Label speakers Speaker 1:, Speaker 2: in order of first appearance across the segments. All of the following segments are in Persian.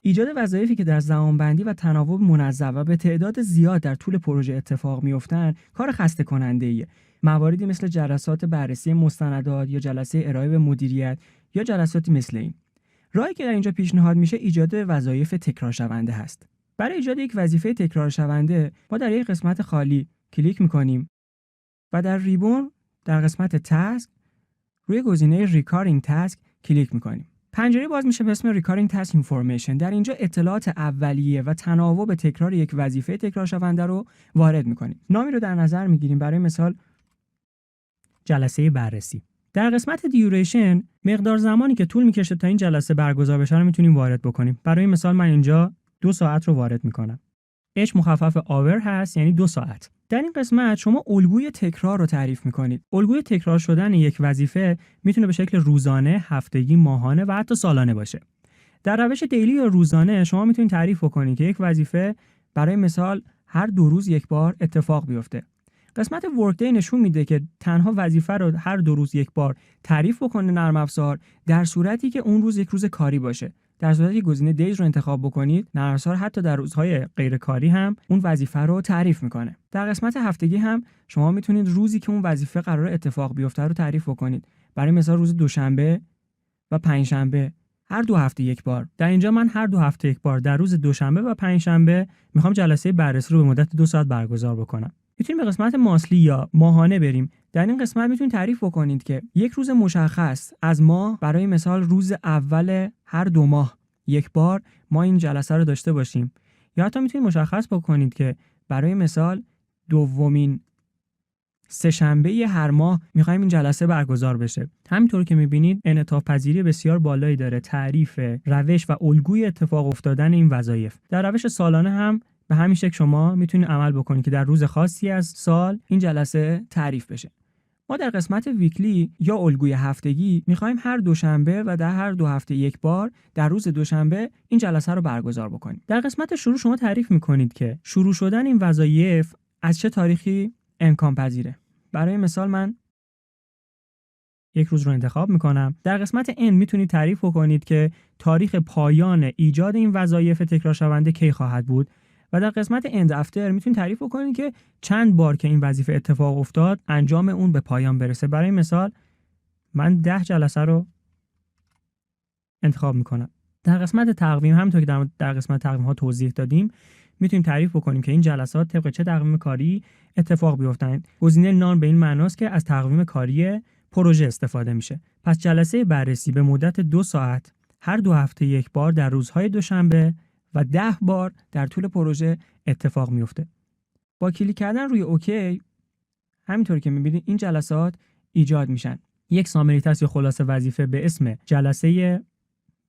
Speaker 1: ایجاد وظایفی که در زمانبندی و تناوب منظم و به تعداد زیاد در طول پروژه اتفاق میافتن کار خسته کننده ایه. مواردی مثل جلسات بررسی مستندات یا جلسه ارائه به مدیریت یا جلساتی مثل این. راهی که در اینجا پیشنهاد میشه ایجاد وظایف تکرار شونده هست. برای ایجاد یک وظیفه تکرار شونده ما در یک قسمت خالی کلیک میکنیم و در ریبون در قسمت تاسک روی گزینه ریکارینگ تاسک کلیک میکنیم. پنجره باز میشه به اسم ریکارینگ تاسک اینفورمیشن. در اینجا اطلاعات اولیه و تناوب تکرار یک وظیفه تکرار شونده رو وارد میکنیم. نامی رو در نظر میگیریم، برای مثال جلسه بررسی. در قسمت دیوریشن مقدار زمانی که طول میکشه تا این جلسه برگزار بشه رو میتونیم وارد بکنیم. برای مثال من اینجا 2 ساعت رو وارد میکنم. H مخفف آور هست، یعنی 2 ساعت. در این قسمت شما الگوی تکرار رو تعریف میکنید. الگوی تکرار شدن یک وظیفه میتونه به شکل روزانه، هفتگی، ماهانه و حتی سالانه باشه. در روش دیلی یا روزانه شما میتونید تعریف بکنید که یک وظیفه برای مثال هر 2 روز یک بار اتفاق بیفته. قسمت ورک دی نشون میده که تنها وظیفه رو هر 2 روز یک بار تعریف بکنه نرم افزار در صورتی که اون روز یک روز کاری باشه. در صورتی که گزینه دیز رو انتخاب بکنید، نرم افزار حتی در روزهای غیر کاری هم اون وظیفه رو تعریف میکنه. در قسمت هفتگی هم شما میتونید روزی که اون وظیفه قرار اتفاق بیفته رو تعریف بکنید. برای مثال روز دوشنبه و پنجشنبه هر 2 هفته یک بار. در اینجا من هر 2 هفته یک بار در روز دوشنبه و پنجشنبه میخوام جلسه بررسی رو به مدت 2 ساعت برگزار بکنم. میتونیم به قسمت ماسلی یا ماهانه بریم. در این قسمت میتونید تعریف بکنید که یک روز مشخص از ماه، برای مثال روز اول هر 2 ماه یک بار ما این جلسه رو داشته باشیم. یا حتی میتونید مشخص بکنید که برای مثال دومین سه‌شنبه هر ماه میخوایم این جلسه برگزار بشه. همینطور که میبینید انعطاف پذیری بسیار بالایی داره تعریف روش و الگوی اتفاق افتادن این وظایف. در روش سالانه هم به همین شکل شما میتونید عمل بکنید که در روز خاصی از سال این جلسه تعریف بشه. ما در قسمت ویکلی یا الگوی هفتگی میخوایم هر دوشنبه و در هر 2 هفته یک بار در روز دوشنبه این جلسه رو برگزار بکنیم. در قسمت شروع شما تعریف میکنید که شروع شدن این وظایف از چه تاریخی امکان پذیره. برای مثال من یک روز رو انتخاب میکنم. در قسمت N میتونید تعریف بکنید که تاریخ پایان ایجاد این وظایف تکرار شونده کی خواهد بود. و در قسمت end after میتونید تعریف کنید که چند بار که این وظیفه اتفاق افتاد انجام اون به پایان برسه. برای مثال من 10 جلسه رو انتخاب میکنم. در قسمت تقویم همونطور که در قسمت تقویم ها توضیح دادیم میتونیم تعریف بکنیم که این جلسات طبق چه تقویم کاری اتفاق بیفتن. گزینه نان به این معناست که از تقویم کاری پروژه استفاده میشه. پس جلسه بررسی به مدت 2 ساعت هر 2 هفته یک بار در روزهای دوشنبه و 10 بار در طول پروژه اتفاق میفته. با کلیک کردن روی اوکی همینطوری که میبینید این جلسات ایجاد میشن. یک سامری تست یا خلاصه وظیفه به اسم جلسه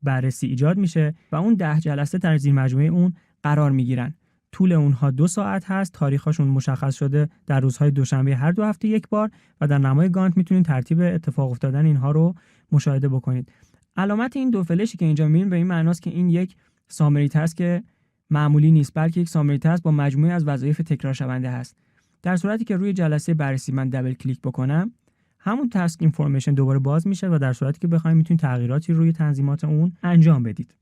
Speaker 1: بررسی ایجاد میشه و اون 10 جلسه در زیر مجموعه اون قرار میگیرن. طول اونها 2 ساعت هست، تاریخشون مشخص شده در روزهای دوشنبه هر 2 هفته یک بار و در نمای گانت میتونید ترتیب اتفاق افتادن اینها رو مشاهده بکنید. علامت این 2 فلشی که اینجا میبینید به این معناست که این یک سامری تست که معمولی نیست، بلکه یک سامری تست با مجموعه از وظایف تکرار شونده هست. در صورتی که روی جلسه بررسی من دبل کلیک بکنم همون تاسک اینفورمیشن دوباره باز میشه و در صورتی که بخواید میتونید تغییراتی روی تنظیمات اون انجام بدید.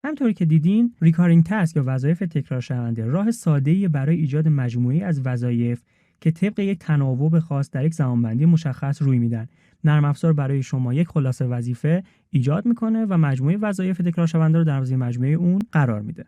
Speaker 1: همونطوری که دیدین ریکارینگ تاسک یا وظایف تکرار شونده راه ساده‌ای برای ایجاد مجموعه‌ای از وظایف که طبق یک تناوب خاص در یک زمانبندی مشخص روی میدن. نرم افزار برای شما یک خلاصه وظیفه ایجاد میکنه و مجموعه وظایف تکرار شونده رو در زیر مجموعه اون قرار میده.